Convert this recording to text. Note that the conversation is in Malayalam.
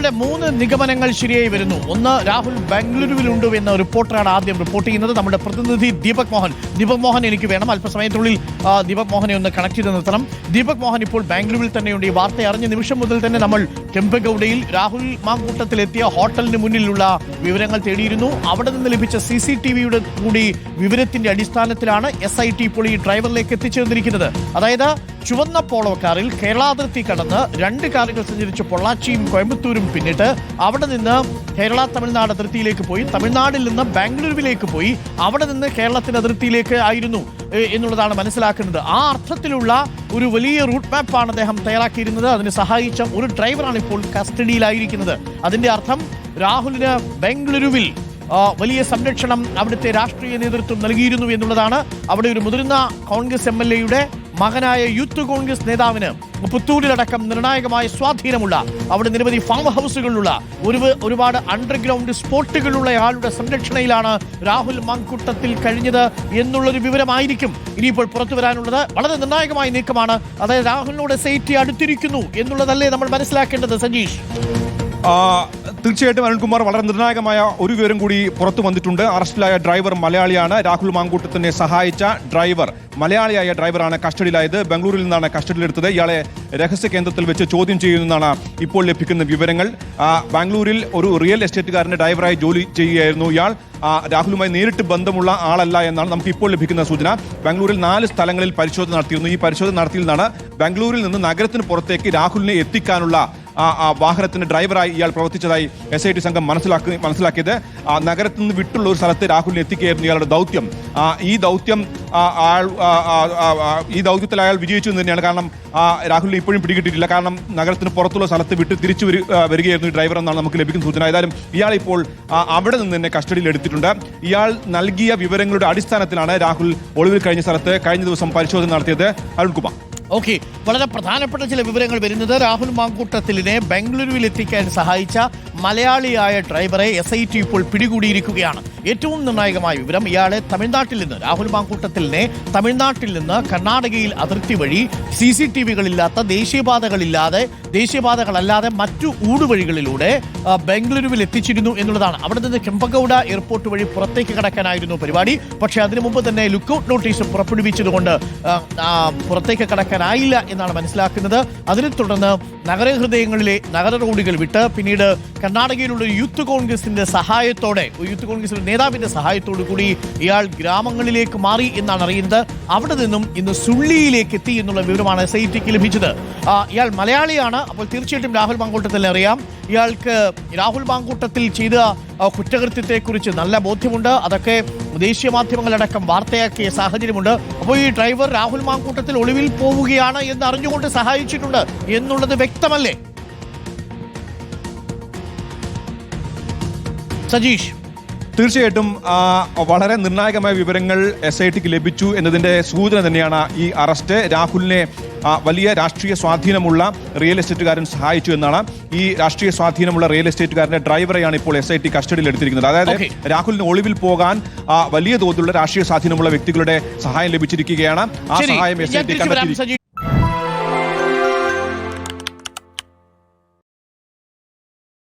നമ്മളുടെ 3 നിഗമനങ്ങൾ ശരിയായി വരുന്നു. ഒന്ന്, രാഹുൽ ബാംഗ്ലൂരുവിലുണ്ട് എന്ന റിപ്പോർട്ടറാണ് ആദ്യം റിപ്പോർട്ട് ചെയ്യുന്നത്. നമ്മുടെ പ്രതിനിധി ദീപക് മോഹൻ എനിക്ക് വേണം. അല്പസമയത്തുള്ളിൽ ദീപക് മോഹനെ ഒന്ന് കണക്ട് ചെയ്ത് നിർത്തണം. ദീപക് മോഹൻ ഇപ്പോൾ ബാംഗ്ലൂരിൽ തന്നെയുണ്ട്. ഈ വാർത്ത അറിഞ്ഞ നിമിഷം മുതൽ തന്നെ നമ്മൾ കെമ്പഗൌഡയിൽ രാഹുൽ മാങ്കൂട്ടത്തിലെത്തിയ ഹോട്ടലിന് മുന്നിലുള്ള വിവരങ്ങൾ തേടിയിരുന്നു. അവിടെ നിന്ന് ലഭിച്ച CCTVയുടെ കൂടി വിവരത്തിന്റെ അടിസ്ഥാനത്തിലാണ് SIT ഇപ്പോൾ ഈ ഡ്രൈവറിലേക്ക് എത്തിച്ചേർന്നിരിക്കുന്നത്. അതായത് ചുവന്ന പോളോ കാറിൽ കേരള അതിർത്തി കടന്ന് 2 കാറുകൾ സഞ്ചരിച്ച് പൊള്ളാച്ചിയും കോയമ്പത്തൂരും പിന്നിട്ട് അവിടെ നിന്ന് കേരള തമിഴ്നാട് അതിർത്തിയിലേക്ക് പോയി, തമിഴ്നാട്ടിൽ നിന്ന് ബാംഗ്ലൂരുവിലേക്ക് പോയി, അവിടെ നിന്ന് കേരളത്തിന്റെ അതിർത്തിയിലേക്ക് ആയിരുന്നു എന്നുള്ളതാണ് മനസ്സിലാക്കുന്നത്. ആ അർത്ഥത്തിലുള്ള ഒരു വലിയ റൂട്ട് മാപ്പാണ് അദ്ദേഹം തയ്യാറാക്കിയിരുന്നത്. അതിന് സഹായിച്ച ഒരു ഡ്രൈവറാണ് ഇപ്പോൾ കസ്റ്റഡിയിലായിരിക്കുന്നത്. അതിന്റെ അർത്ഥം രാഹുലിന് ബാംഗ്ലൂരുവിൽ വലിയ സംരക്ഷണം അവിടുത്തെ രാഷ്ട്രീയ നേതൃത്വം നൽകിയിരുന്നു എന്നുള്ളതാണ്. അവിടെ ഒരു മുതിർന്ന കോൺഗ്രസ് MLAയുടെ മകനായ യൂത്ത് കോൺഗ്രസ് നേതാവിന് പുത്തൂരിലടക്കം നിർണായകമായ സ്വാധീനമുള്ള, അവിടെ നിരവധി ഫാം ഹൗസുകളുള്ള, ഒരുപാട് അണ്ടർഗ്രൗണ്ട് സ്പോട്ടുകളുള്ള ആളുടെ സംരക്ഷണയിലാണ് രാഹുൽ മാങ്കൂട്ടത്തിൽ കഴിഞ്ഞത് എന്നുള്ളൊരു വിവരമായിരിക്കും ഇനിയിപ്പോൾ പുറത്തു വരാനുള്ളത്. വളരെ നിർണായകമായ നീക്കമാണ്. അതായത് രാഹുലിനോട് SIT അടുത്തിരിക്കുന്നു എന്നുള്ളതല്ലേ നമ്മൾ മനസ്സിലാക്കേണ്ടത്, സജീഷ്? തീർച്ചയായിട്ടും അനിൽകുമാർ, വളരെ നിർണായകമായ ഒരു വിവരം കൂടി പുറത്തു വന്നിട്ടുണ്ട്. അറസ്റ്റിലായ ഡ്രൈവർ മലയാളിയാണ്. രാഹുൽ മാങ്കൂട്ടത്തിനെ സഹായിച്ച ഡ്രൈവർ മലയാളിയായ ഡ്രൈവറാണ് കസ്റ്റഡിയിലായത്. ബംഗളൂരിൽ നിന്നാണ് കസ്റ്റഡിയിലെടുത്തത്. ഇയാളെ രഹസ്യ കേന്ദ്രത്തിൽ വെച്ച് ചോദ്യം ചെയ്യുന്നതാണ് ഇപ്പോൾ ലഭിക്കുന്ന വിവരങ്ങൾ. ബാംഗ്ലൂരിൽ ഒരു റിയൽ എസ്റ്റേറ്റുകാരന്റെ ഡ്രൈവറായി ജോലി ചെയ്യുകയായിരുന്നു ഇയാൾ. രാഹുലുമായി നേരിട്ട് ബന്ധമുള്ള ആളല്ല എന്നാണ് നമുക്ക് ഇപ്പോൾ ലഭിക്കുന്ന സൂചന. ബാംഗ്ലൂരിൽ 4 സ്ഥലങ്ങളിൽ പരിശോധന നടത്തിയിരുന്നു. ഈ പരിശോധന നടത്തിയിൽ നിന്നാണ് ബാംഗ്ലൂരിൽ നിന്ന് നഗരത്തിന് പുറത്തേക്ക് രാഹുലിനെ എത്തിക്കാനുള്ള വാഹനത്തിന്റെ ഡ്രൈവറായി ഇയാൾ പ്രവർത്തിച്ചതായി SIT സംഘം മനസ്സിലാക്കിയത്. നഗരത്തിൽ നിന്ന് വിട്ടുള്ള ഒരു സ്ഥലത്ത് രാഹുലിനെ എത്തിക്കുകയായിരുന്നു ഇയാളുടെ ദൗത്യം. ഈ ദൗത്യത്തിൽ അയാൾ വിജയിച്ചു എന്ന് തന്നെയാണ്. കാരണം രാഹുലിനെ ഇപ്പോഴും പിടികിട്ടിയിട്ടില്ല. കാരണം നഗരത്തിന് പുറത്തുള്ള സ്ഥലത്ത് വിട്ട് തിരിച്ചു വരികയായിരുന്നു ഈ ഡ്രൈവർ എന്നാണ് നമുക്ക് ലഭിക്കുന്ന സൂചന. ഏതായാലും ഇയാൾ ഇപ്പോൾ അവിടെ നിന്ന് തന്നെ കസ്റ്റഡിയിൽ എടുത്തിട്ടുണ്ട്. ഇയാൾ നൽകിയ വിവരങ്ങളുടെ അടിസ്ഥാനത്തിലാണ് രാഹുൽ ഒളിവിൽ കഴിഞ്ഞ സ്ഥലത്ത് കഴിഞ്ഞ ദിവസം പരിശോധന നടത്തിയത്. അരുൺകുമാർ. ഓക്കെ, വളരെ പ്രധാനപ്പെട്ട ചില വിവരങ്ങൾ വരുന്നത്, രാഹുൽ മാങ്കൂട്ടത്തിലിനെ ബാംഗ്ലൂരുവിൽ എത്തിക്കാൻ സഹായിച്ച മലയാളിയായ ഡ്രൈവറെ SIT ഇപ്പോൾ പിടികൂടിയിരിക്കുകയാണ്. ഏറ്റവും നിർണായകമായ വിവരം, ഇയാളെ തമിഴ്നാട്ടിൽ നിന്ന്, രാഹുൽ മാങ്കൂട്ടത്തിലിനെ തമിഴ്നാട്ടിൽ നിന്ന് കർണാടകയിൽ അതിർത്തി വഴി CCTVകളില്ലാത്ത ദേശീയപാതകളല്ലാതെ മറ്റു ഊടുവഴികളിലൂടെ ബാംഗ്ലൂരുവിൽ എത്തിച്ചിരുന്നു എന്നുള്ളതാണ്. അവിടെ നിന്ന് കെമ്പഗൌഡ എയർപോർട്ട് വഴി പുറത്തേക്ക് കടക്കാനായിരുന്നു പരിപാടി. പക്ഷേ അതിനു മുമ്പ് തന്നെ ലുക്കൌട്ട് നോട്ടീസ് പുറപ്പെടുവിച്ചതുകൊണ്ട് പുറത്തേക്ക് കടക്കാനായില്ല എന്നാണ് മനസ്സിലാക്കുന്നത്. അതിനെ തുടർന്ന് നഗരഹൃദയങ്ങളിലെ നഗര റോഡുകൾ വിട്ട് പിന്നീട് കർണാടകയിലുള്ള യൂത്ത് കോൺഗ്രസിന്റെ സഹായത്തോടെ, യൂത്ത് കോൺഗ്രസിന്റെ നേതാവിന്റെ സഹായത്തോടു കൂടി ഇയാൾ ഗ്രാമങ്ങളിലേക്ക് മാറി എന്നാണ് അറിയുന്നത്. അവിടെ നിന്നും ഇന്ന് സുള്ളിയിലേക്ക് എത്തി എന്നുള്ള വിവരമാണ് SITക്ക് ലഭിച്ചത്. ഇയാൾ മലയാളിയാണ്. അപ്പോൾ തീർച്ചയായിട്ടും രാഹുൽ മാങ്കൂട്ടത്തിനെ അറിയാം. ഇയാൾക്ക് രാഹുൽ മാങ്കൂട്ടത്തിൽ ചെയ്ത കുറ്റകൃത്യത്തെക്കുറിച്ച് നല്ല ബോധ്യമുണ്ട്. അതൊക്കെ ദേശീയ മാധ്യമങ്ങളടക്കം വാർത്തയാക്കിയ സാഹചര്യമുണ്ട്. അപ്പോൾ ഈ ഡ്രൈവർ രാഹുൽ മാങ്കൂട്ടത്തിൽ ഒളിവിൽ പോവുകയാണ് എന്ന് അറിഞ്ഞുകൊണ്ട് സഹായിച്ചിട്ടുണ്ട് എന്നുള്ളത് വ്യക്തമല്ലേ, സജീഷ്? തീർച്ചയായിട്ടും വളരെ നിർണായകമായ വിവരങ്ങൾ SITക്ക് ലഭിച്ചു എന്നതിന്റെ സൂചന തന്നെയാണ് ഈ അറസ്റ്റ്. രാഹുലിനെ വലിയ രാഷ്ട്രീയ സ്വാധീനമുള്ള റിയൽ എസ്റ്റേറ്റുകാരൻ സഹായിച്ചു എന്നാണ്. ഈ രാഷ്ട്രീയ സ്വാധീനമുള്ള റിയൽ എസ്റ്റേറ്റുകാരന്റെ ഡ്രൈവറെയാണ് ഇപ്പോൾ SIT കസ്റ്റഡിയിൽ എടുത്തിരിക്കുന്നത്. അതായത് രാഹുലിന് ഒളിവിൽ പോകാൻ വലിയ തോതിലുള്ള രാഷ്ട്രീയ സ്വാധീനമുള്ള വ്യക്തികളുടെ സഹായം ലഭിച്ചിരിക്കുകയാണ്. ആ സഹായം SIT കണ്ടെത്തി.